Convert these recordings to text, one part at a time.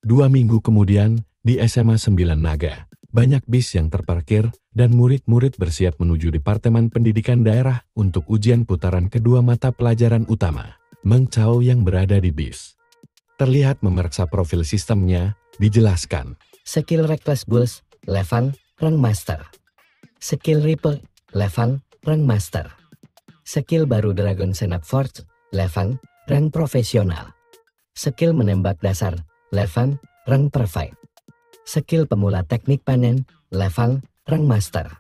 2 minggu kemudian, di SMA 9 Naga, banyak bis yang terparkir dan murid-murid bersiap menuju Departemen Pendidikan Daerah untuk ujian putaran kedua mata pelajaran utama. Meng Chao yang berada di bis terlihat memeriksa profil sistemnya, dijelaskan. Skill Reckless Bulls, Levan, Rank Master. Skill Ripple, Levan, Rank Master. Skill baru Dragon Senap Forge, Levan, Rank Profesional. Skill menembak dasar, Levan, Rank Perfect. Skill pemula teknik panen, Levan, Rank Master.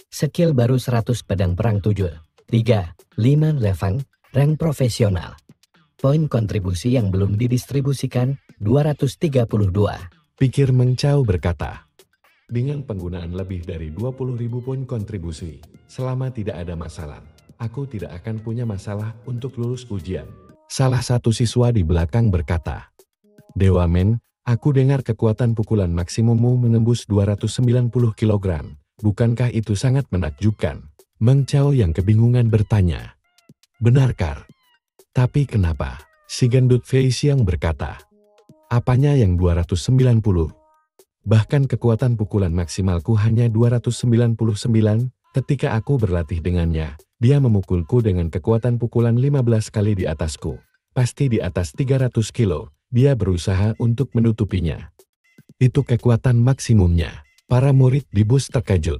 Skill baru 100 pedang perang 7, 3, 5 Levan, Rank Profesional. Poin kontribusi yang belum didistribusikan, 232. Pikir Meng Chao berkata. Dengan penggunaan lebih dari 20.000 poin kontribusi, selama tidak ada masalah, aku tidak akan punya masalah untuk lulus ujian. Salah satu siswa di belakang berkata, Dewa Men, aku dengar kekuatan pukulan maksimummu menembus 290 kg. Bukankah itu sangat menakjubkan? Meng Chao yang kebingungan bertanya. Benarkah? Tapi kenapa? Si gendut Fei Xiang berkata. Apanya yang 290? Bahkan kekuatan pukulan maksimalku hanya 299. Ketika aku berlatih dengannya, dia memukulku dengan kekuatan pukulan 15 kali di atasku. Pasti di atas 300 kilo. Dia berusaha untuk menutupinya. Itu kekuatan maksimumnya. Para murid di bus terkejut.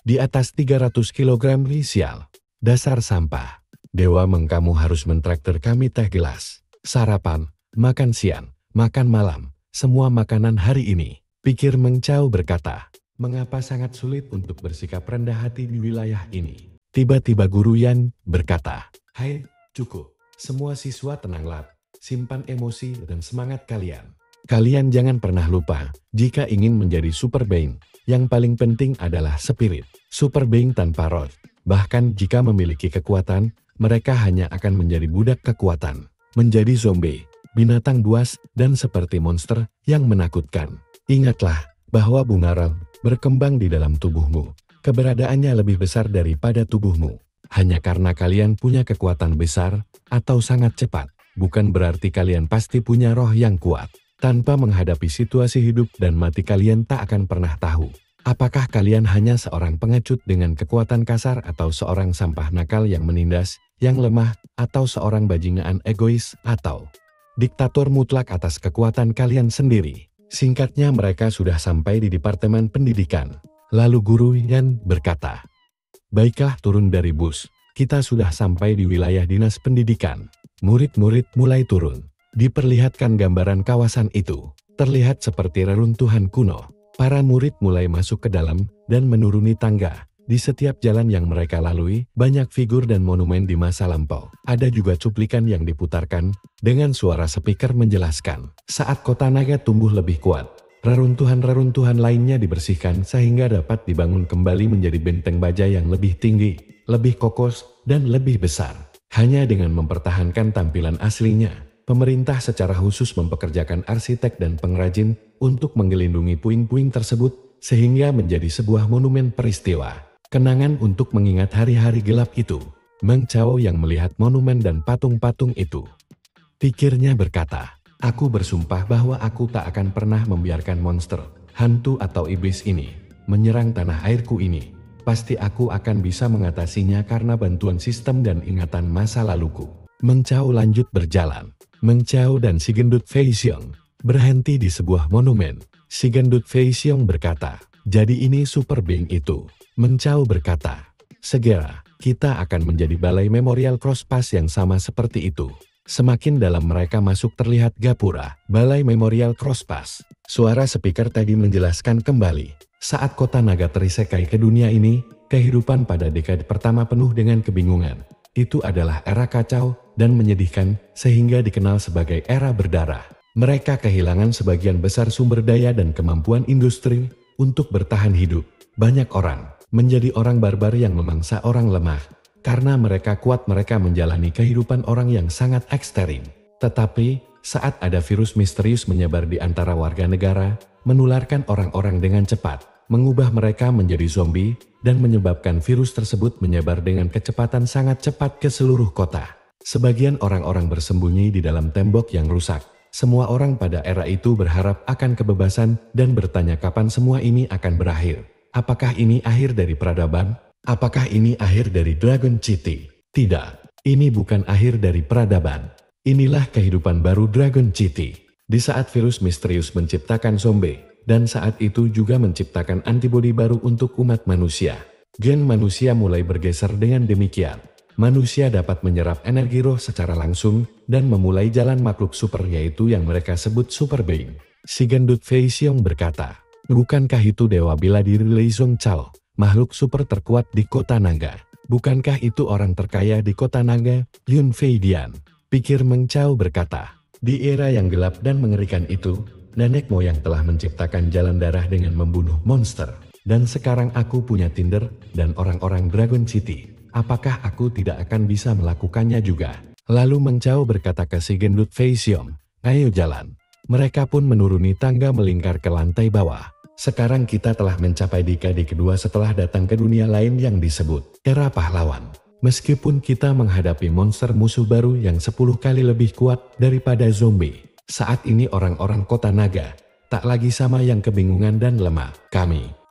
Di atas 300 kg sial. Dasar sampah. Dewa Meng, kamu harus mentraktir kami teh gelas, sarapan, makan siang, makan malam, semua makanan hari ini. Pikir Meng Chao berkata. Mengapa sangat sulit untuk bersikap rendah hati di wilayah ini? Tiba-tiba guru Yan berkata. Hai, cukup. Semua siswa tenanglah. Simpan emosi dan semangat kalian. Kalian jangan pernah lupa, jika ingin menjadi Super Being, yang paling penting adalah spirit. Super Being tanpa roh. Bahkan jika memiliki kekuatan, mereka hanya akan menjadi budak kekuatan. Menjadi zombie, binatang buas, dan seperti monster yang menakutkan. Ingatlah, bahwa bunga roh berkembang di dalam tubuhmu. Keberadaannya lebih besar daripada tubuhmu. Hanya karena kalian punya kekuatan besar, atau sangat cepat. Bukan berarti kalian pasti punya roh yang kuat. Tanpa menghadapi situasi hidup dan mati kalian tak akan pernah tahu. Apakah kalian hanya seorang pengecut dengan kekuatan kasar atau seorang sampah nakal yang menindas, yang lemah, atau seorang bajingan egois, atau diktator mutlak atas kekuatan kalian sendiri. Singkatnya mereka sudah sampai di Departemen Pendidikan. Lalu guru Yan berkata, baiklah turun dari bus, kita sudah sampai di wilayah dinas pendidikan. Murid-murid mulai turun. Diperlihatkan gambaran kawasan itu. Terlihat seperti reruntuhan kuno. Para murid mulai masuk ke dalam dan menuruni tangga. Di setiap jalan yang mereka lalui, banyak figur dan monumen di masa lampau. Ada juga cuplikan yang diputarkan dengan suara speaker menjelaskan. Saat kota naga tumbuh lebih kuat, reruntuhan-reruntuhan lainnya dibersihkan sehingga dapat dibangun kembali menjadi benteng baja yang lebih tinggi, lebih kokoh, dan lebih besar. Hanya dengan mempertahankan tampilan aslinya, pemerintah secara khusus mempekerjakan arsitek dan pengrajin untuk mengelindungi puing-puing tersebut sehingga menjadi sebuah monumen peristiwa. Kenangan untuk mengingat hari-hari gelap itu. Meng Chao yang melihat monumen dan patung-patung itu. Pikirnya berkata, aku bersumpah bahwa aku tak akan pernah membiarkan monster, hantu atau iblis ini menyerang tanah airku ini. Pasti aku akan bisa mengatasinya karena bantuan sistem dan ingatan masa laluku. Meng Chao lanjut berjalan. Meng Chao dan si gendut Fei Xiong berhenti di sebuah monumen. Si gendut Fei Xiong berkata, jadi ini Super Being itu. Meng Chao berkata, segera kita akan menjadi balai memorial crosspass yang sama seperti itu. Semakin dalam mereka masuk terlihat gapura, balai memorial crosspass. Suara speaker tadi menjelaskan kembali. Saat kota naga terisekai ke dunia ini, kehidupan pada dekade pertama penuh dengan kebingungan. Itu adalah era kacau dan menyedihkan sehingga dikenal sebagai era berdarah. Mereka kehilangan sebagian besar sumber daya dan kemampuan industri untuk bertahan hidup. Banyak orang menjadi orang barbar yang memangsa orang lemah. Karena mereka kuat mereka menjalani kehidupan orang yang sangat ekstrim. Tetapi, saat ada virus misterius menyebar di antara warga negara, menularkan orang-orang dengan cepat, mengubah mereka menjadi zombie, dan menyebabkan virus tersebut menyebar dengan kecepatan sangat cepat ke seluruh kota. Sebagian orang-orang bersembunyi di dalam tembok yang rusak, Semua orang pada era itu berharap akan kebebasan dan bertanya kapan semua ini akan berakhir. Apakah ini akhir dari peradaban? Apakah ini akhir dari Dragon City? Tidak, ini bukan akhir dari peradaban. Inilah kehidupan baru Dragon City. Di saat virus misterius menciptakan zombie, dan saat itu juga menciptakan antibodi baru untuk umat manusia. Gen manusia mulai bergeser dengan demikian. Manusia dapat menyerap energi roh secara langsung dan memulai jalan makhluk super yaitu yang mereka sebut super being. Si gendut Fei Xiong berkata, bukankah itu dewa bela diri Lei Zhong Chao, makhluk super terkuat di kota naga? Bukankah itu orang terkaya di kota naga, Yun Fei Dian? Pikir Meng Chao berkata, di era yang gelap dan mengerikan itu, nenek moyang telah menciptakan jalan darah dengan membunuh monster. Dan sekarang aku punya Tinder dan orang-orang Dragon City. Apakah aku tidak akan bisa melakukannya juga? Lalu Meng Chao berkata ke si gendut Fei Xiong, ayo jalan. Mereka pun menuruni tangga melingkar ke lantai bawah. Sekarang kita telah mencapai dekade kedua setelah datang ke dunia lain yang disebut era pahlawan. Meskipun kita menghadapi monster musuh baru yang 10 kali lebih kuat daripada zombie. Saat ini orang-orang kota naga tak lagi sama yang kebingungan dan lemah.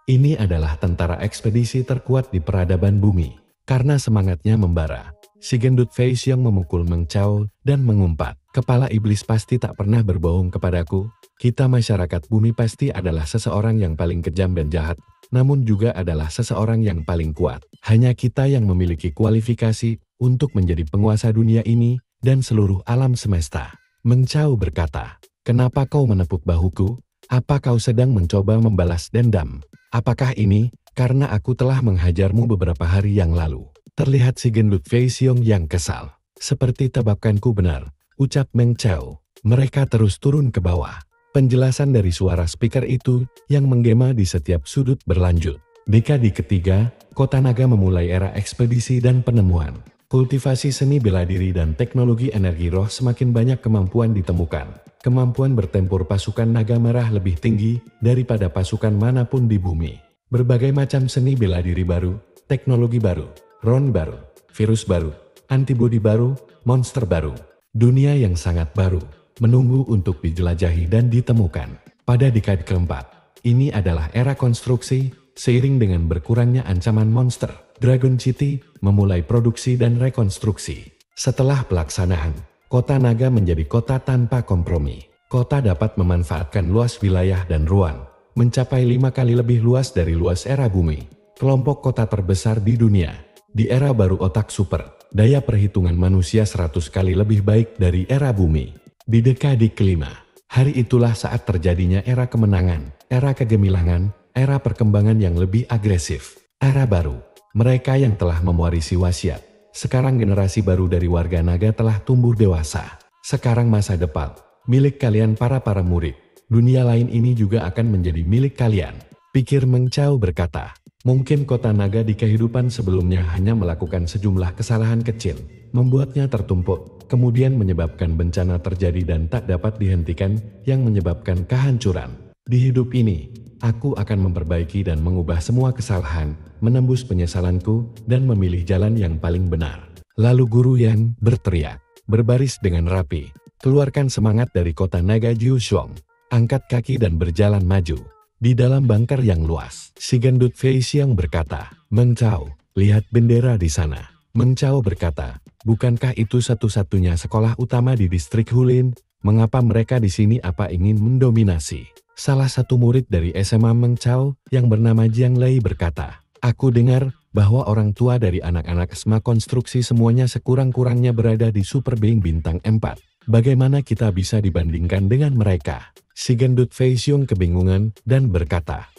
Ini adalah tentara ekspedisi terkuat di peradaban bumi. Karena semangatnya membara, si gendut Fei Xiong memukul Meng Chao dan mengumpat, kepala iblis pasti tak pernah berbohong kepadaku. Kita masyarakat bumi pasti adalah seseorang yang paling kejam dan jahat, namun juga adalah seseorang yang paling kuat. Hanya kita yang memiliki kualifikasi untuk menjadi penguasa dunia ini dan seluruh alam semesta. Meng Chao berkata, kenapa kau menepuk bahuku? Apa kau sedang mencoba membalas dendam? Apakah ini karena aku telah menghajarmu beberapa hari yang lalu? Terlihat si gendut Fei Xiong yang kesal. Seperti tebakanku benar, ucap Meng Chao. Mereka terus turun ke bawah. Penjelasan dari suara speaker itu yang menggema di setiap sudut berlanjut. Dekade ketiga, kota naga memulai era ekspedisi dan penemuan. Kultivasi seni bela diri dan teknologi energi roh semakin banyak kemampuan ditemukan. Kemampuan bertempur pasukan naga merah lebih tinggi daripada pasukan manapun di bumi. Berbagai macam seni bela diri baru, teknologi baru, ron baru, virus baru, antibodi baru, monster baru. Dunia yang sangat baru, menunggu untuk dijelajahi dan ditemukan. Pada dekade keempat, ini adalah era konstruksi, seiring dengan berkurangnya ancaman monster. Dragon City memulai produksi dan rekonstruksi. Setelah pelaksanaan, kota naga menjadi kota tanpa kompromi. Kota dapat memanfaatkan luas wilayah dan ruang. Mencapai 5 kali lebih luas dari luas era bumi. Kelompok kota terbesar di dunia. Di era baru otak super, daya perhitungan manusia 100 kali lebih baik dari era bumi. Di dekade kelima, hari itulah saat terjadinya era kemenangan, era kegemilangan, era perkembangan yang lebih agresif. Era baru, mereka yang telah mewarisi wasiat. Sekarang generasi baru dari warga naga telah tumbuh dewasa. Sekarang masa depan, milik kalian para murid. Dunia lain ini juga akan menjadi milik kalian. Pikir Meng Chao berkata, mungkin kota naga di kehidupan sebelumnya hanya melakukan sejumlah kesalahan kecil, membuatnya tertumpuk, kemudian menyebabkan bencana terjadi dan tak dapat dihentikan yang menyebabkan kehancuran. Di hidup ini, aku akan memperbaiki dan mengubah semua kesalahan, menembus penyesalanku, dan memilih jalan yang paling benar. Lalu Guru Yan berteriak, berbaris dengan rapi, keluarkan semangat dari kota naga Jiu Shuang. Angkat kaki dan berjalan maju. Di dalam bunker yang luas, si gendut Fei Xiong berkata, Meng Chao, lihat bendera di sana. Meng Chao berkata, bukankah itu satu-satunya sekolah utama di distrik Hulin? Mengapa mereka di sini apa ingin mendominasi? Salah satu murid dari SMA Meng Chao yang bernama Jiang Lei berkata, aku dengar bahwa orang tua dari anak-anak SMA konstruksi semuanya sekurang-kurangnya berada di Super Being bintang 4. Bagaimana kita bisa dibandingkan dengan mereka? Si gendut Fei Xiong kebingungan dan berkata,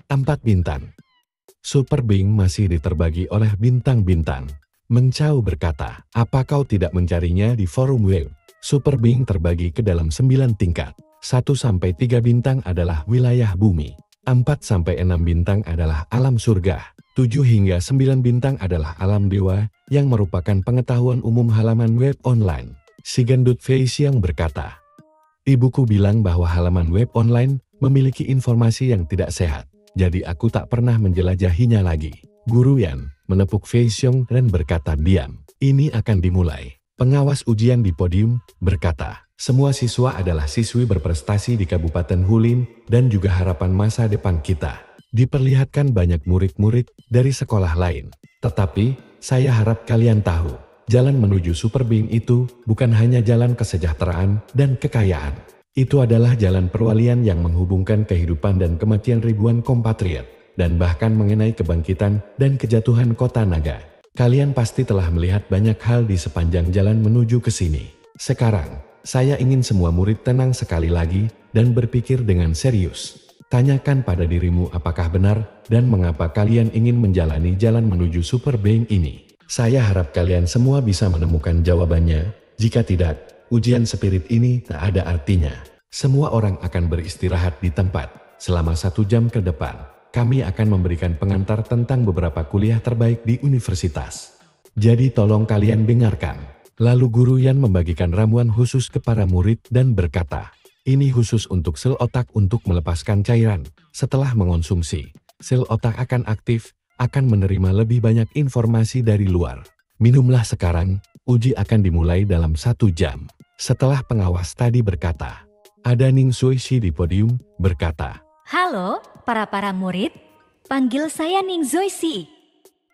4 bintang. Super Being masih diterbagi oleh bintang-bintang. Meng Chao berkata, apa kau tidak mencarinya di forum web? Super Being terbagi ke dalam 9 tingkat. 1-3 bintang adalah wilayah bumi. 4-6 bintang adalah alam surga. 7 hingga 9 bintang adalah alam dewa yang merupakan pengetahuan umum halaman web online. Si gendut Fei Xiong berkata, ibuku bilang bahwa halaman web online memiliki informasi yang tidak sehat, jadi aku tak pernah menjelajahinya lagi. Guru Yan menepuk Fei Xiong dan berkata diam, ini akan dimulai. Pengawas ujian di podium berkata, Semua siswa adalah siswi berprestasi di Kabupaten Hulin dan juga harapan masa depan kita. Diperlihatkan banyak murid-murid dari sekolah lain. Tetapi, saya harap kalian tahu, jalan menuju Super Being itu bukan hanya jalan kesejahteraan dan kekayaan. Itu adalah jalan perwalian yang menghubungkan kehidupan dan kematian ribuan kompatriot, dan bahkan mengenai kebangkitan dan kejatuhan kota naga. Kalian pasti telah melihat banyak hal di sepanjang jalan menuju ke sini. Sekarang, saya ingin semua murid tenang sekali lagi dan berpikir dengan serius. Tanyakan pada dirimu apakah benar dan mengapa kalian ingin menjalani jalan menuju Super Being ini. Saya harap kalian semua bisa menemukan jawabannya. Jika tidak, ujian spirit ini tak ada artinya. Semua orang akan beristirahat di tempat. Selama 1 jam ke depan, kami akan memberikan pengantar tentang beberapa kuliah terbaik di universitas. Jadi tolong kalian dengarkan. Lalu guru Yan membagikan ramuan khusus kepada murid dan berkata, ini khusus untuk sel otak untuk melepaskan cairan. Setelah mengonsumsi, sel otak akan aktif, akan menerima lebih banyak informasi dari luar. Minumlah sekarang, uji akan dimulai dalam 1 jam. Setelah pengawas tadi berkata, ada Ning Zoishi di podium, berkata, halo, para murid, panggil saya Ning Zoishi.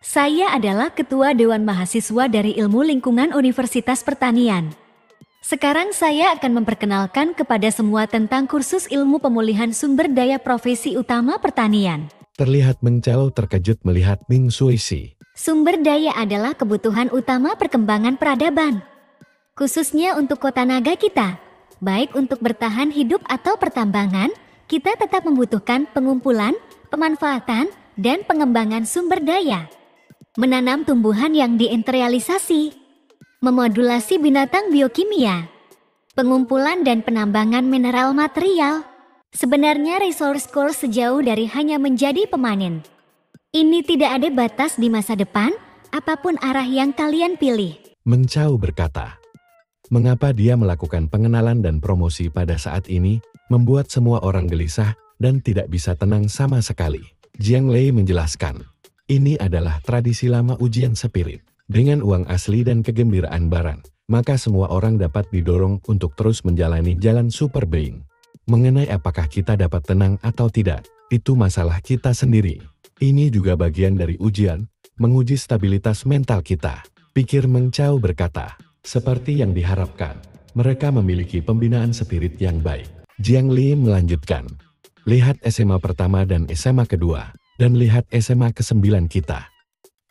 Saya adalah Ketua Dewan Mahasiswa dari Ilmu Lingkungan Universitas Pertanian. Sekarang saya akan memperkenalkan kepada semua tentang kursus ilmu pemulihan sumber daya profesi utama pertanian. Terlihat Meng Chao terkejut melihat Ning Zoishi. Sumber daya adalah kebutuhan utama perkembangan peradaban. Khususnya untuk kota naga kita. Baik untuk bertahan hidup atau pertambangan, kita tetap membutuhkan pengumpulan, pemanfaatan, dan pengembangan sumber daya. Menanam tumbuhan yang diinterialisasi, memodulasi binatang biokimia, pengumpulan dan penambangan mineral material. Sebenarnya resource core sejauh dari hanya menjadi pemanen. Ini tidak ada batas di masa depan, apapun arah yang kalian pilih. Meng Chao berkata, mengapa dia melakukan pengenalan dan promosi pada saat ini, membuat semua orang gelisah dan tidak bisa tenang sama sekali. Jiang Lei menjelaskan, ini adalah tradisi lama ujian spirit. Dengan uang asli dan kegembiraan barang, maka semua orang dapat didorong untuk terus menjalani jalan Super Being. Mengenai apakah kita dapat tenang atau tidak, itu masalah kita sendiri. Ini juga bagian dari ujian, menguji stabilitas mental kita. Pikir Meng Chao berkata, seperti yang diharapkan, mereka memiliki pembinaan spirit yang baik. Jiang Li melanjutkan, lihat SMA pertama dan SMA kedua. Dan lihat SMA ke-9 kita.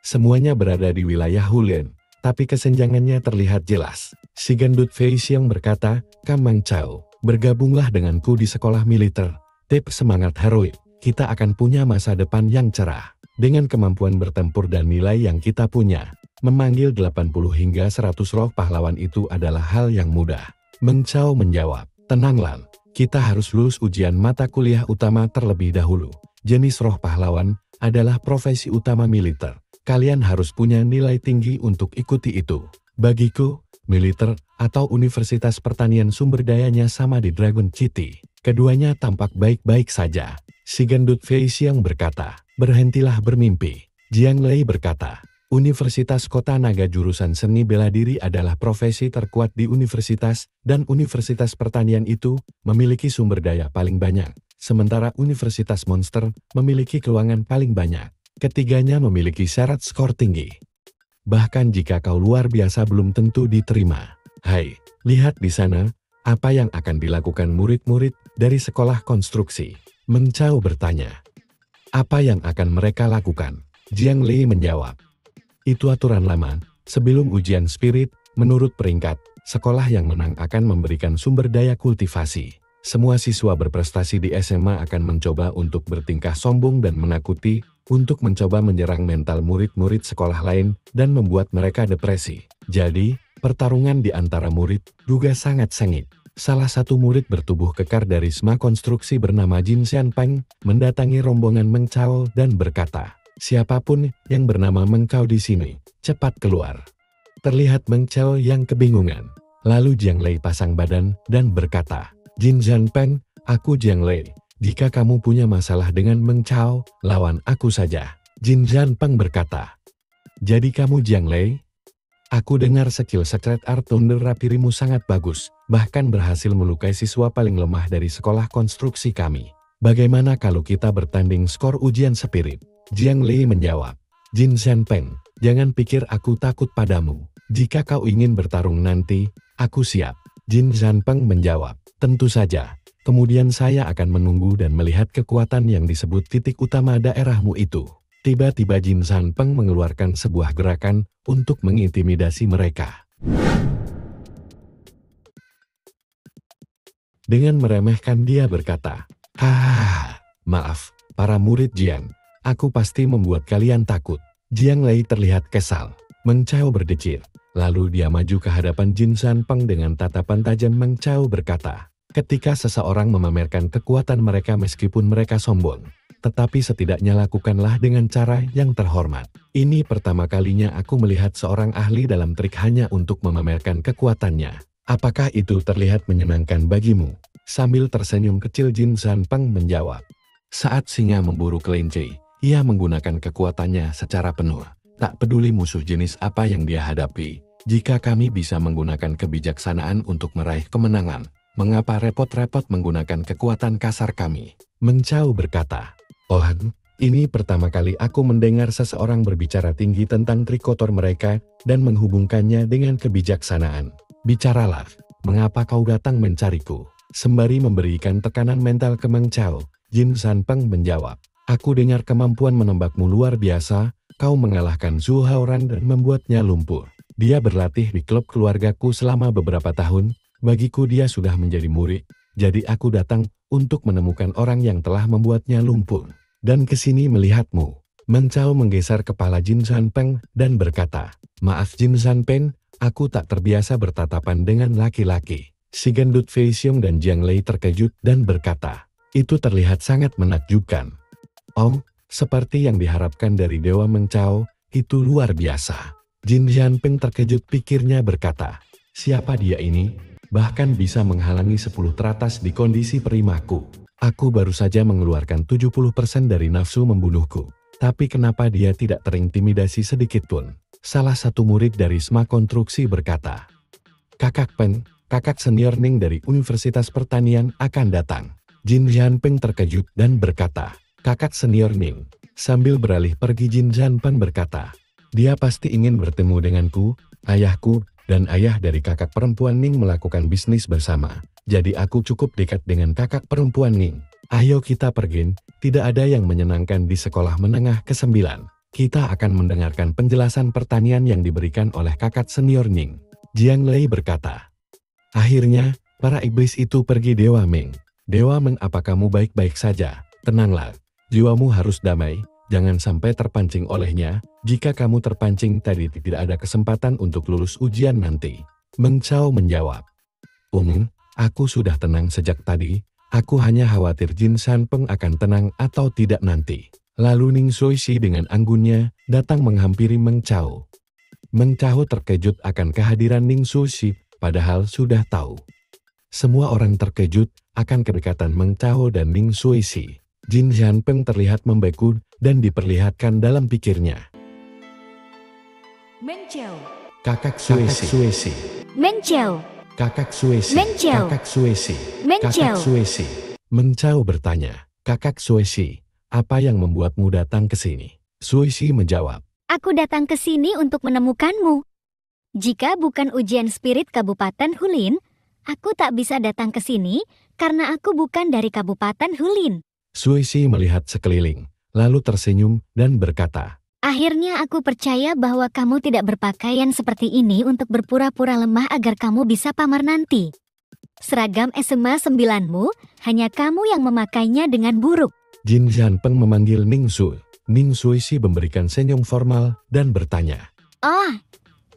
Semuanya berada di wilayah Hulin, tapi kesenjangannya terlihat jelas. Si gendut Fei Xiong berkata, Kam Meng Chao, bergabunglah denganku di sekolah militer. Tip semangat heroik, kita akan punya masa depan yang cerah. Dengan kemampuan bertempur dan nilai yang kita punya, memanggil 80 hingga 100 roh pahlawan itu adalah hal yang mudah. Meng Chao menjawab, tenanglah, kita harus lulus ujian mata kuliah utama terlebih dahulu. Jenis roh pahlawan adalah profesi utama militer. Kalian harus punya nilai tinggi untuk ikuti itu. Bagiku, militer atau Universitas Pertanian sumber dayanya sama di Dragon City. Keduanya tampak baik-baik saja. Si gendut Fei Xiong berkata, berhentilah bermimpi. Jiang Lei berkata, Universitas Kota Naga jurusan seni bela diri adalah profesi terkuat di universitas, dan Universitas Pertanian itu memiliki sumber daya paling banyak. Sementara Universitas Monster memiliki keuangan paling banyak. Ketiganya memiliki syarat skor tinggi. Bahkan jika kau luar biasa belum tentu diterima. Hai, lihat di sana, apa yang akan dilakukan murid-murid dari sekolah konstruksi? Meng Chao bertanya. Apa yang akan mereka lakukan? Jiang Li menjawab. Itu aturan lama, sebelum ujian spirit, menurut peringkat, sekolah yang menang akan memberikan sumber daya kultivasi. Semua siswa berprestasi di SMA akan mencoba untuk bertingkah sombong dan menakuti, untuk mencoba menyerang mental murid-murid sekolah lain dan membuat mereka depresi. Jadi, pertarungan di antara murid juga sangat sengit. Salah satu murid bertubuh kekar dari SMA konstruksi bernama Jin Xianpeng mendatangi rombongan Meng Chao dan berkata, siapapun yang bernama Meng Chao di sini, cepat keluar. Terlihat Meng Chao yang kebingungan. Lalu Jiang Lei pasang badan dan berkata, Jin Xianpeng, aku Jiang Lei. Jika kamu punya masalah dengan Meng Chao, lawan aku saja. Jin Xianpeng berkata. Jadi kamu Jiang Lei? Aku dengar skill Secret Art Thunder Rapirimu sangat bagus, bahkan berhasil melukai siswa paling lemah dari sekolah konstruksi kami. Bagaimana kalau kita bertanding skor ujian spirit? Jiang Lei menjawab. Jin Shanpeng, jangan pikir aku takut padamu. Jika kau ingin bertarung nanti, aku siap. Jin Shanpeng menjawab. Tentu saja. Kemudian saya akan menunggu dan melihat kekuatan yang disebut titik utama daerahmu itu. Tiba-tiba Jin Shanpeng mengeluarkan sebuah gerakan untuk mengintimidasi mereka. Dengan meremehkan dia berkata, maaf, para murid Jiang, aku pasti membuat kalian takut. Jiang Lei terlihat kesal. Meng Chao berdecir. Lalu dia maju ke hadapan Jin Shanpeng dengan tatapan tajam. Meng Chao berkata, ketika seseorang memamerkan kekuatan mereka meskipun mereka sombong, tetapi setidaknya lakukanlah dengan cara yang terhormat. Ini pertama kalinya aku melihat seorang ahli dalam trik hanya untuk memamerkan kekuatannya. Apakah itu terlihat menyenangkan bagimu? Sambil tersenyum kecil Jin Shanpeng menjawab. Saat singa memburu kelinci, ia menggunakan kekuatannya secara penuh. Tak peduli musuh jenis apa yang dia hadapi, jika kami bisa menggunakan kebijaksanaan untuk meraih kemenangan, mengapa repot-repot menggunakan kekuatan kasar kami? Meng Chao berkata. Oh, ini pertama kali aku mendengar seseorang berbicara tinggi tentang trik kotor mereka dan menghubungkannya dengan kebijaksanaan. Bicaralah, mengapa kau datang mencariku? Sembari memberikan tekanan mental ke Meng Chao, Jin Shanpeng menjawab. Aku dengar kemampuan menembakmu luar biasa, kau mengalahkan Zhu Haoran dan membuatnya lumpuh. Dia berlatih di klub keluargaku selama beberapa tahun, bagiku dia sudah menjadi murid, jadi aku datang untuk menemukan orang yang telah membuatnya lumpuh, dan kesini melihatmu. Meng Chao menggeser kepala Jin Shanpeng dan berkata, maaf Jin Shanpeng, aku tak terbiasa bertatapan dengan laki-laki. Si gendut Fei Xiong dan Jiang Lei terkejut dan berkata, itu terlihat sangat menakjubkan. Oh, seperti yang diharapkan dari Dewa Meng Chao, itu luar biasa. Jin Shanpeng terkejut pikirnya berkata, siapa dia ini? Bahkan bisa menghalangi 10 teratas di kondisi primaku. Aku baru saja mengeluarkan 70% dari nafsu membunuhku. Tapi kenapa dia tidak terintimidasi sedikitpun? Salah satu murid dari SMA Konstruksi berkata. Kakak Peng, kakak senior Ning dari Universitas Pertanian akan datang. Jin Shanpeng terkejut dan berkata, kakak senior Ning. Sambil beralih pergi Jin Shanpeng berkata, dia pasti ingin bertemu denganku, ayahku, dan ayah dari kakak perempuan Ning melakukan bisnis bersama. Jadi aku cukup dekat dengan kakak perempuan Ning. Ayo kita pergi, tidak ada yang menyenangkan di sekolah menengah ke-9. Kita akan mendengarkan penjelasan pertanian yang diberikan oleh kakak senior Ning. Jiang Lei berkata. Akhirnya, para iblis itu pergi Dewa Meng. Dewa Meng, apa kamu baik-baik saja? Tenanglah, jiwamu harus damai. Jangan sampai terpancing olehnya. Jika kamu terpancing tadi tidak ada kesempatan untuk lulus ujian nanti. Meng Chao menjawab. Aku sudah tenang sejak tadi. Aku hanya khawatir Jin Shanpeng akan tenang atau tidak nanti. Lalu Ning Xuexi dengan anggunnya datang menghampiri Meng Chao. Meng Chao terkejut akan kehadiran Ning Xuexi, padahal sudah tahu. Semua orang terkejut akan kedekatan Meng Chao dan Ning Xuexi. Jin Shanpeng terlihat membeku dan diperlihatkan dalam pikirnya. Meng Chao. Kakak Xuexi. Meng Chao. Kakak Xuexi. Meng Chao. Kakak Xuexi. Meng Chao. Kakak Xuexi. Meng Chao bertanya, kakak Xuexi, apa yang membuatmu datang ke sini? Xuexi menjawab. Aku datang ke sini untuk menemukanmu. Jika bukan ujian spirit Kabupaten Hulin, aku tak bisa datang ke sini karena aku bukan dari Kabupaten Hulin. Xuexi melihat sekeliling, lalu tersenyum dan berkata, akhirnya aku percaya bahwa kamu tidak berpakaian seperti ini untuk berpura-pura lemah agar kamu bisa pamer nanti. Seragam SMA 9-mu, hanya kamu yang memakainya dengan buruk. Jin Shanpeng memanggil Ning Xu. Ning Xuexi memberikan senyum formal dan bertanya. Oh,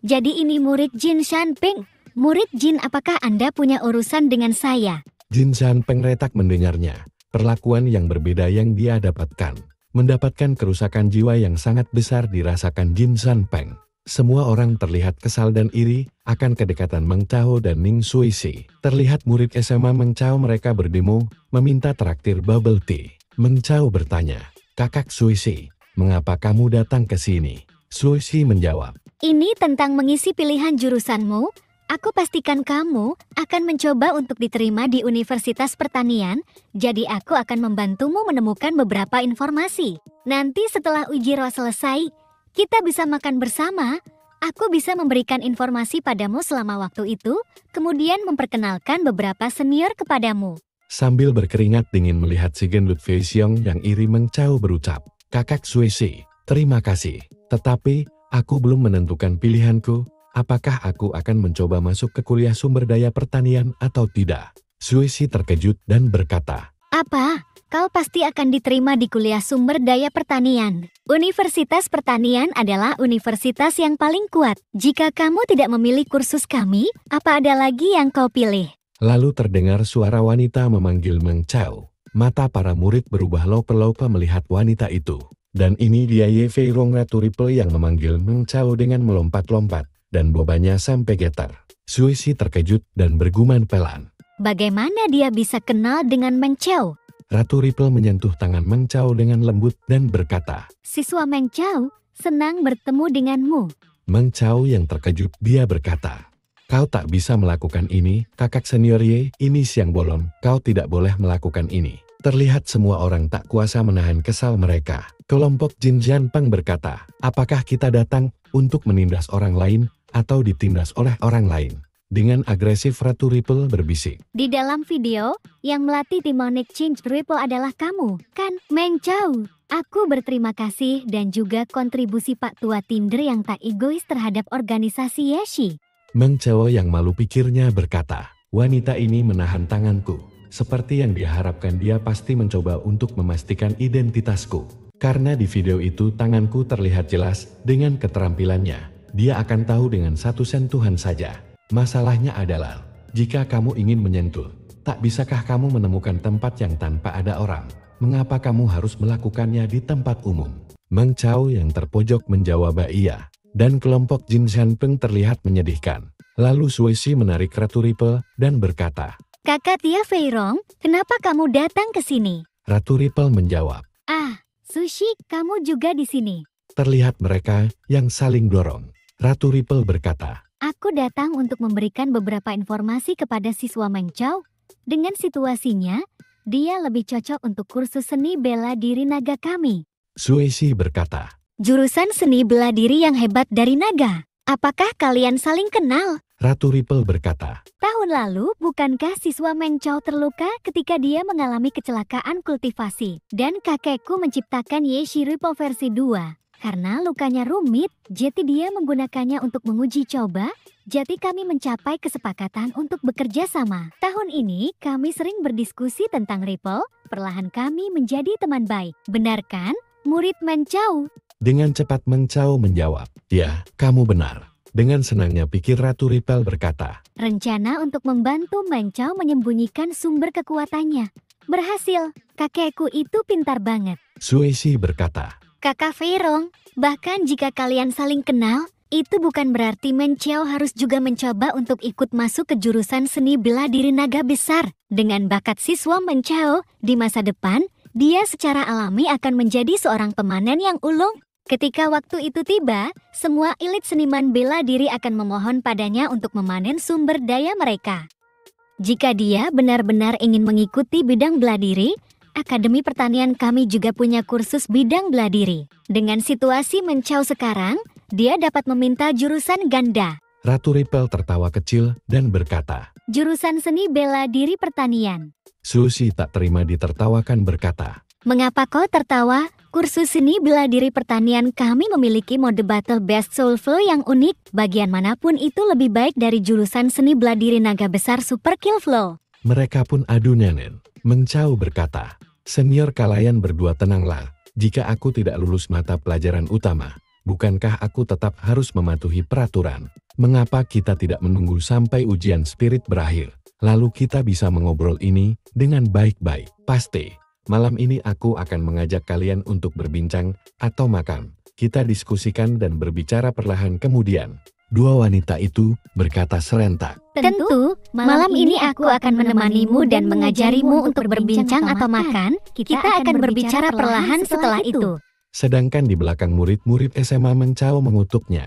jadi ini murid Jin Shanpeng. Murid Jin, apakah Anda punya urusan dengan saya? Jin Shanpeng retak mendengarnya. Perlakuan yang berbeda yang dia dapatkan. Mendapatkan kerusakan jiwa yang sangat besar dirasakan Jin Shanpeng. Semua orang terlihat kesal dan iri akan kedekatan Meng Chao dan Ning Xuexi. Terlihat murid SMA Meng Chao mereka berdemo, meminta traktir bubble tea. Meng Chao bertanya, kakak Xuexi, mengapa kamu datang ke sini? Xuexi menjawab, Ini tentang mengisi pilihan jurusanmu. Aku pastikan kamu akan mencoba untuk diterima di Universitas Pertanian, jadi aku akan membantumu menemukan beberapa informasi. Nanti setelah uji roh selesai, kita bisa makan bersama. Aku bisa memberikan informasi padamu selama waktu itu, kemudian memperkenalkan beberapa senior kepadamu. Sambil berkeringat dingin melihat si gendut Fei Xiong yang iri, Meng Chao berucap, "Kakak Suesi, terima kasih. Tetapi, aku belum menentukan pilihanku. Apakah aku akan mencoba masuk ke kuliah sumber daya pertanian atau tidak?" Suesi terkejut dan berkata, Apa? Kau pasti akan diterima di kuliah sumber daya pertanian. Universitas Pertanian adalah universitas yang paling kuat. Jika kamu tidak memilih kursus kami, apa ada lagi yang kau pilih? Lalu terdengar suara wanita memanggil Meng Chao. Mata para murid berubah lope-lope melihat wanita itu. Dan ini dia Ye Fei Rong, Ratu Ripple yang memanggil Meng Chao dengan melompat-lompat, dan bobanya sampai getar. Suesi terkejut dan bergumam pelan. Bagaimana dia bisa kenal dengan Meng Chao? Ratu Ripple menyentuh tangan Meng Chao dengan lembut dan berkata, Siswa Meng Chao, senang bertemu denganmu. Meng Chao yang terkejut, dia berkata, "Kau tak bisa melakukan ini, kakak senior Ye, ini siang bolong, kau tidak boleh melakukan ini." Terlihat semua orang tak kuasa menahan kesal mereka. Kelompok Jin Jianpeng berkata, "Apakah kita datang untuk menindas orang lain atau ditindas oleh orang lain?" Dengan agresif Ratu Ripple berbisik. Di dalam video, yang melatih Demonic Change Ripple adalah kamu, kan, Meng Chao? Aku berterima kasih dan juga kontribusi Pak Tua Tinder yang tak egois terhadap organisasi Yeshi. Meng Chao yang malu pikirnya berkata, "Wanita ini menahan tanganku. Seperti yang diharapkan, dia pasti mencoba untuk memastikan identitasku. Karena di video itu tanganku terlihat jelas dengan keterampilannya. Dia akan tahu dengan satu sentuhan saja. Masalahnya adalah, jika kamu ingin menyentuh, tak bisakah kamu menemukan tempat yang tanpa ada orang? Mengapa kamu harus melakukannya di tempat umum?" Meng Chao yang terpojok menjawab iya. Dan kelompok Jin Jianpeng terlihat menyedihkan. Lalu Suesi menarik Ratu Ripple dan berkata, Kakak Tia Fei Rong, kenapa kamu datang ke sini? Ratu Ripple menjawab, Ah, Sushi, kamu juga di sini. terlihat mereka yang saling dorong. Ratu Ripple berkata, Aku datang untuk memberikan beberapa informasi kepada siswa Meng Chao. Dengan situasinya, dia lebih cocok untuk kursus seni bela diri naga kami. Suesi berkata, Jurusan seni bela diri yang hebat dari naga. Apakah kalian saling kenal? Ratu Ripple berkata, Tahun lalu, bukankah siswa Meng Chao terluka ketika dia mengalami kecelakaan kultivasi? Dan kakekku menciptakan Yeshi Ripple versi 2. Karena lukanya rumit, jadi dia menggunakannya untuk menguji coba. Jadi kami mencapai kesepakatan untuk bekerja sama. Tahun ini kami sering berdiskusi tentang Ripple. Perlahan kami menjadi teman baik. Benar kan, murid Meng Chao? Dengan cepat Meng Chao menjawab, "Ya, kamu benar." Dengan senangnya pikir Ratu Ripple berkata, Rencana untuk membantu Meng Chao menyembunyikan sumber kekuatannya. Berhasil, kakekku itu pintar banget. Suesi berkata, Kakak Fei Rong, bahkan jika kalian saling kenal, itu bukan berarti Meng Chao harus juga mencoba untuk ikut masuk ke jurusan seni bela diri naga besar. Dengan bakat siswa Meng Chao, di masa depan, dia secara alami akan menjadi seorang pemanen yang ulung. Ketika waktu itu tiba, semua elit seniman bela diri akan memohon padanya untuk memanen sumber daya mereka. Jika dia benar-benar ingin mengikuti bidang bela diri, Akademi Pertanian kami juga punya kursus bidang bela diri. Dengan situasi Meng Chao sekarang, dia dapat meminta jurusan ganda. Ratu Ripple tertawa kecil dan berkata, Jurusan seni bela diri pertanian. Susi tak terima ditertawakan berkata, Mengapa kau tertawa? Kursus seni bela diri pertanian kami memiliki mode battle best soul flow yang unik. Bagian manapun itu lebih baik dari jurusan seni bela diri naga besar super kill flow. Mereka pun adu nenen. Meng Chao berkata, "Senior kalian berdua tenanglah. Jika aku tidak lulus mata pelajaran utama, bukankah aku tetap harus mematuhi peraturan? Mengapa kita tidak menunggu sampai ujian spirit berakhir? Lalu kita bisa mengobrol ini dengan baik-baik. Pasti, malam ini aku akan mengajak kalian untuk berbincang atau makan. Kita diskusikan dan berbicara perlahan kemudian." Dua wanita itu berkata serentak. Tentu, malam ini aku akan menemanimu dan mengajarimu untuk berbincang atau makan. Kita akan berbicara perlahan setelah itu. Sedangkan di belakang murid-murid SMA Meng Chao mengutuknya.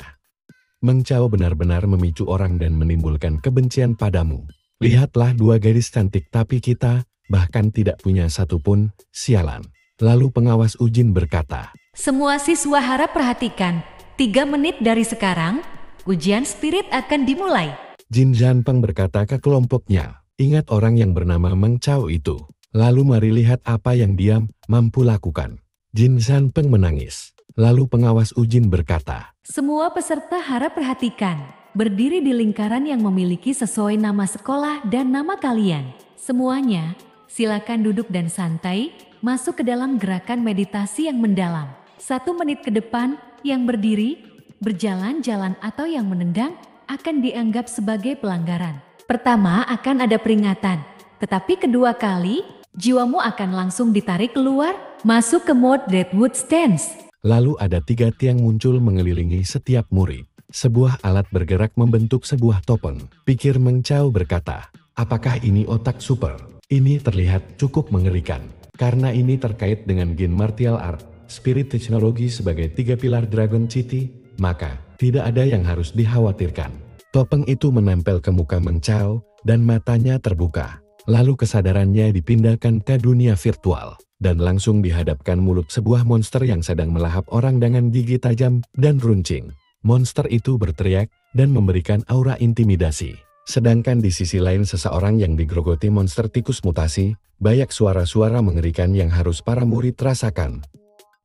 Meng Chao benar-benar memicu orang dan menimbulkan kebencian padamu. Lihatlah dua gadis cantik tapi kita bahkan tidak punya satupun, sialan. Lalu pengawas Ujin berkata, Semua siswa harap perhatikan, 3 menit dari sekarang, ujian spirit akan dimulai. Jin Zhanpeng berkata ke kelompoknya, ingat orang yang bernama Meng Chao itu. Lalu mari lihat apa yang dia mampu lakukan. Jin Zhanpeng menangis. Lalu pengawas Ujin berkata, Semua peserta harap perhatikan, berdiri di lingkaran yang memiliki sesuai nama sekolah dan nama kalian. Semuanya, silakan duduk dan santai, masuk ke dalam gerakan meditasi yang mendalam. 1 menit ke depan, yang berdiri, berjalan-jalan atau yang menendang akan dianggap sebagai pelanggaran. Pertama akan ada peringatan, tetapi kedua kali, jiwamu akan langsung ditarik keluar, masuk ke mode Deadwood Stance. Lalu ada 3 tiang muncul mengelilingi setiap murid. Sebuah alat bergerak membentuk sebuah topeng. Pikir Meng Chao berkata, apakah ini otak super? Ini terlihat cukup mengerikan. Karena ini terkait dengan Gen Martial Art, Spirit Teknologi sebagai 3 pilar Dragon City, maka tidak ada yang harus dikhawatirkan. Topeng itu menempel ke muka Meng Chao dan matanya terbuka. Lalu kesadarannya dipindahkan ke dunia virtual. Dan langsung dihadapkan mulut sebuah monster yang sedang melahap orang dengan gigi tajam dan runcing. Monster itu berteriak dan memberikan aura intimidasi. Sedangkan di sisi lain seseorang yang digerogoti monster tikus mutasi, banyak suara-suara mengerikan yang harus para murid rasakan.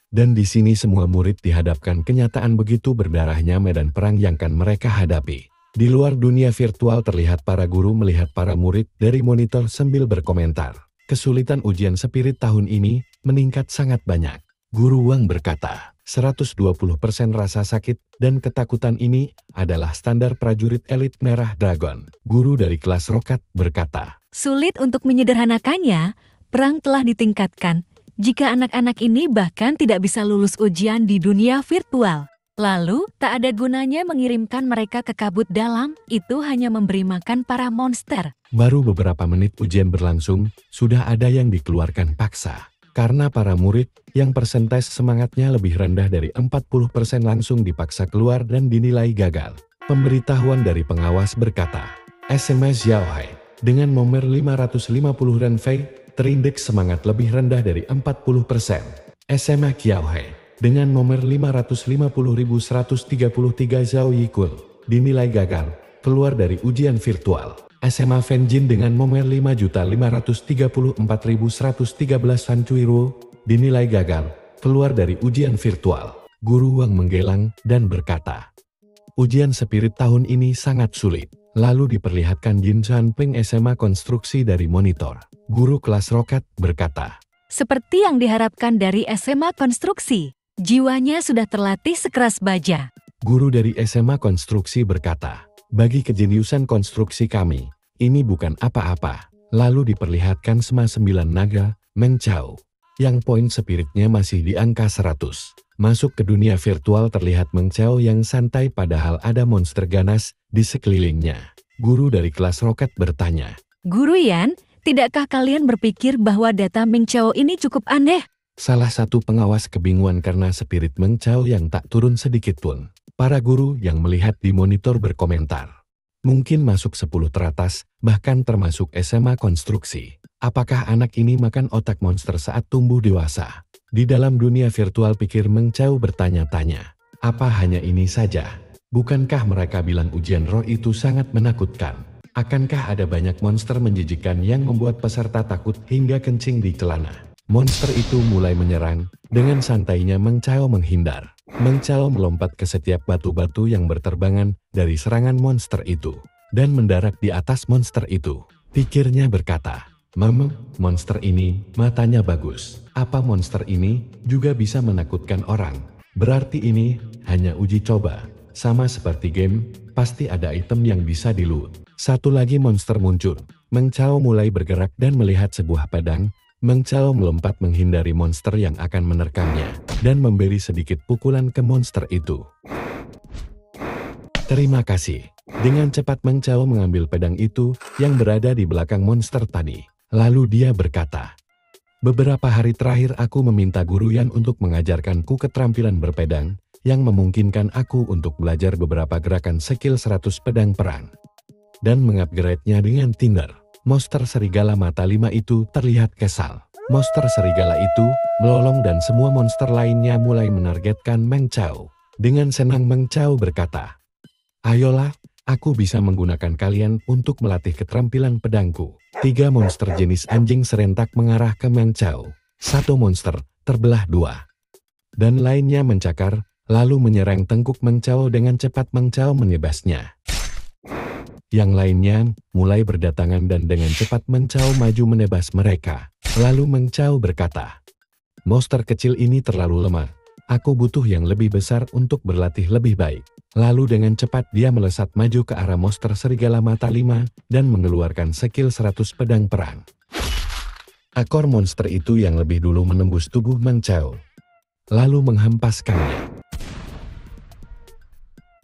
Dan di sini semua murid dihadapkan kenyataan begitu berdarahnya medan perang yang akan mereka hadapi. Di luar dunia virtual terlihat para guru melihat para murid dari monitor sambil berkomentar. Kesulitan ujian spirit tahun ini meningkat sangat banyak. Guru Wang berkata, 120% rasa sakit dan ketakutan ini adalah standar prajurit elit merah dragon. Guru dari kelas rokat berkata, Sulit untuk menyederhanakannya, perang telah ditingkatkan. Jika anak-anak ini bahkan tidak bisa lulus ujian di dunia virtual. Lalu, tak ada gunanya mengirimkan mereka ke kabut dalam, itu hanya memberi makan para monster. Baru beberapa menit ujian berlangsung, sudah ada yang dikeluarkan paksa. Karena para murid yang persentase semangatnya lebih rendah dari 40% langsung dipaksa keluar dan dinilai gagal. Pemberitahuan dari pengawas berkata, SMA Xiaohai dengan nomor 550 Renfei terindeks semangat lebih rendah dari 40%. SMA Qiaohai dengan nomor 550.133 Zhao Yikul dinilai gagal keluar dari ujian virtual. SMA Fenjin dengan nomor 5.534.113 San Cuiruo dinilai gagal keluar dari ujian virtual. Guru Wang menggelang dan berkata, ujian spirit tahun ini sangat sulit. Lalu diperlihatkan Jin Zhanpeng SMA konstruksi dari monitor. Guru kelas rokat berkata, Seperti yang diharapkan dari SMA konstruksi. Jiwanya sudah terlatih sekeras baja. Guru dari SMA konstruksi berkata, bagi kejeniusan konstruksi kami, ini bukan apa-apa. Lalu diperlihatkan Sema 9 naga, Meng Chao, yang poin spiritnya masih di angka 100. Masuk ke dunia virtual terlihat Meng Chao yang santai padahal ada monster ganas di sekelilingnya. Guru dari kelas roket bertanya, Guru Yan, tidakkah kalian berpikir bahwa data Meng Chao ini cukup aneh? Salah satu pengawas kebingungan karena spirit Meng Chao yang tak turun sedikit pun. Para guru yang melihat di monitor berkomentar. Mungkin masuk 10 teratas, bahkan termasuk SMA konstruksi. Apakah anak ini makan otak monster saat tumbuh dewasa? Di dalam dunia virtual pikir Meng Chao bertanya-tanya. Apa hanya ini saja? Bukankah mereka bilang ujian roh itu sangat menakutkan? Akankah ada banyak monster menjijikkan yang membuat peserta takut hingga kencing di celana? Monster itu mulai menyerang, dengan santainya Meng Chao menghindar. Meng Chao melompat ke setiap batu-batu yang berterbangan dari serangan monster itu, dan mendarat di atas monster itu. Pikirnya berkata, monster ini matanya bagus. Apa monster ini juga bisa menakutkan orang? Berarti ini hanya uji coba. Sama seperti game, pasti ada item yang bisa di-loot. Satu lagi monster muncul. Meng Chao mulai bergerak dan melihat sebuah pedang. Meng Chao melompat menghindari monster yang akan menerkamnya, dan memberi sedikit pukulan ke monster itu. Terima kasih. Dengan cepat Meng Chao mengambil pedang itu yang berada di belakang monster tadi. Lalu dia berkata, beberapa hari terakhir aku meminta Guru Yan untuk mengajarkanku keterampilan berpedang, yang memungkinkan aku untuk belajar beberapa gerakan skill 100 pedang perang. Dan mengupgrade-nya dengan Tinder. Monster serigala mata 5 itu terlihat kesal. Monster serigala itu melolong dan semua monster lainnya mulai menargetkan Meng Chao. Dengan senang Meng Chao berkata, "Ayolah, aku bisa menggunakan kalian untuk melatih keterampilan pedangku." 3 monster jenis anjing serentak mengarah ke Meng Chao. 1 monster terbelah 2. Dan lainnya mencakar, lalu menyerang tengkuk Meng Chao dengan cepat. Meng Chao menebasnya. Yang lainnya mulai berdatangan dan dengan cepat Meng Chao maju menebas mereka. Lalu Meng Chao berkata, "Monster kecil ini terlalu lemah. Aku butuh yang lebih besar untuk berlatih lebih baik." Lalu dengan cepat dia melesat maju ke arah monster serigala mata 5 dan mengeluarkan skill 100 pedang perang. Ekor monster itu yang lebih dulu menembus tubuh Meng Chao, lalu menghempaskannya.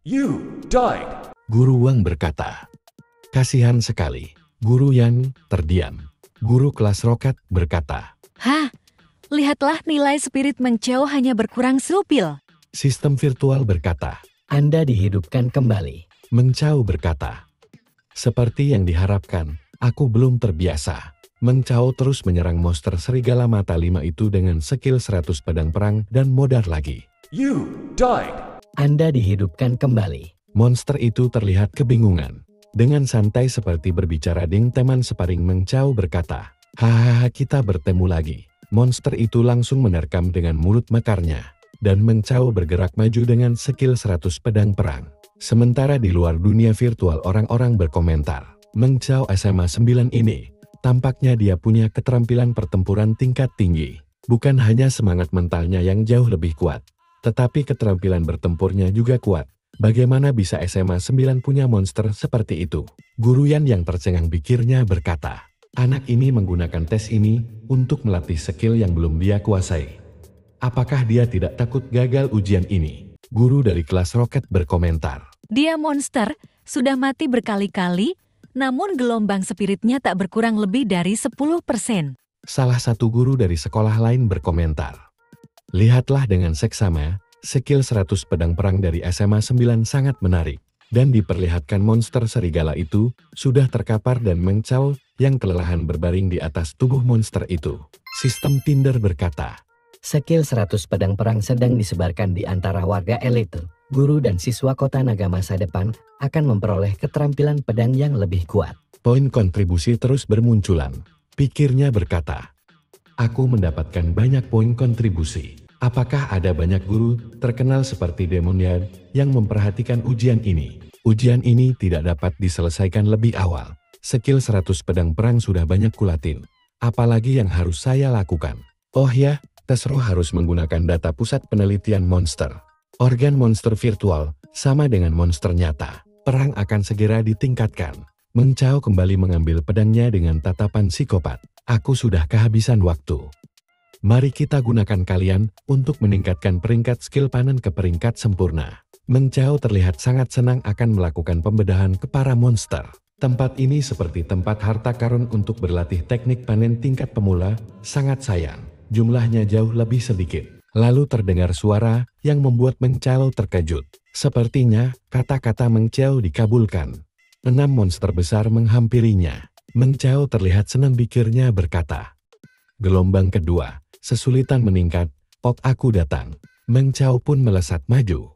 You died. Guru Wang berkata, "Kasihan sekali." Guru Yan terdiam. Guru kelas roket berkata, Hah? Lihatlah nilai spirit Meng Chao hanya berkurang serupil. sistem virtual berkata. Anda dihidupkan kembali. Meng Chao berkata, "Seperti yang diharapkan, aku belum terbiasa." Meng Chao terus menyerang monster serigala mata 5 itu dengan skill 100 pedang perang dan modar lagi. You died. Anda dihidupkan kembali. Monster itu terlihat kebingungan. Dengan santai seperti berbicara dengan teman separing, Meng Chao berkata, "Hahaha, kita bertemu lagi." Monster itu langsung menerkam dengan mulut mekarnya. Dan Meng Chao bergerak maju dengan skill 100 pedang perang. Sementara di luar dunia virtual orang-orang berkomentar, Meng Chao SMA 9 ini, tampaknya dia punya keterampilan pertempuran tingkat tinggi. Bukan hanya semangat mentalnya yang jauh lebih kuat, tetapi keterampilan bertempurnya juga kuat. Bagaimana bisa SMA 9 punya monster seperti itu? Guru Yan yang tercengang pikirnya berkata, "Anak ini menggunakan tes ini untuk melatih skill yang belum dia kuasai. Apakah dia tidak takut gagal ujian ini?" Guru dari kelas roket berkomentar. Dia monster, sudah mati berkali-kali, namun gelombang spiritnya tak berkurang lebih dari 10%. Salah satu guru dari sekolah lain berkomentar. "Lihatlah dengan seksama, skill 100 pedang perang dari SMA 9 sangat menarik." Dan diperlihatkan monster serigala itu sudah terkapar dan Meng Chao yang kelelahan berbaring di atas tubuh monster itu. Sistem Tinder berkata, Skill 100 pedang perang sedang disebarkan di antara warga elite. Guru dan siswa kota naga masa depan akan memperoleh keterampilan pedang yang lebih kuat. poin kontribusi terus bermunculan. Pikirnya berkata, "Aku mendapatkan banyak poin kontribusi. Apakah ada banyak guru terkenal seperti Demoniad yang memperhatikan ujian ini? Ujian ini tidak dapat diselesaikan lebih awal. Skill 100 pedang perang sudah banyak kulatin. Apalagi yang harus saya lakukan? Oh ya, tes roh harus menggunakan data pusat penelitian monster. Organ monster virtual sama dengan monster nyata. Perang akan segera ditingkatkan." Meng Chao kembali mengambil pedangnya dengan tatapan psikopat. "Aku sudah kehabisan waktu. Mari kita gunakan kalian untuk meningkatkan peringkat skill panen ke peringkat sempurna." Meng Chao terlihat sangat senang akan melakukan pembedahan ke para monster. Tempat ini seperti tempat harta karun untuk berlatih teknik panen tingkat pemula, sangat sayang. Jumlahnya jauh lebih sedikit. Lalu terdengar suara yang membuat Meng Chao terkejut. Sepertinya kata-kata Meng Chao dikabulkan. 6 monster besar menghampirinya. Meng Chao terlihat senang, pikirnya berkata. Gelombang kedua, sesulitan meningkat, pok aku datang. Meng Chao pun melesat maju.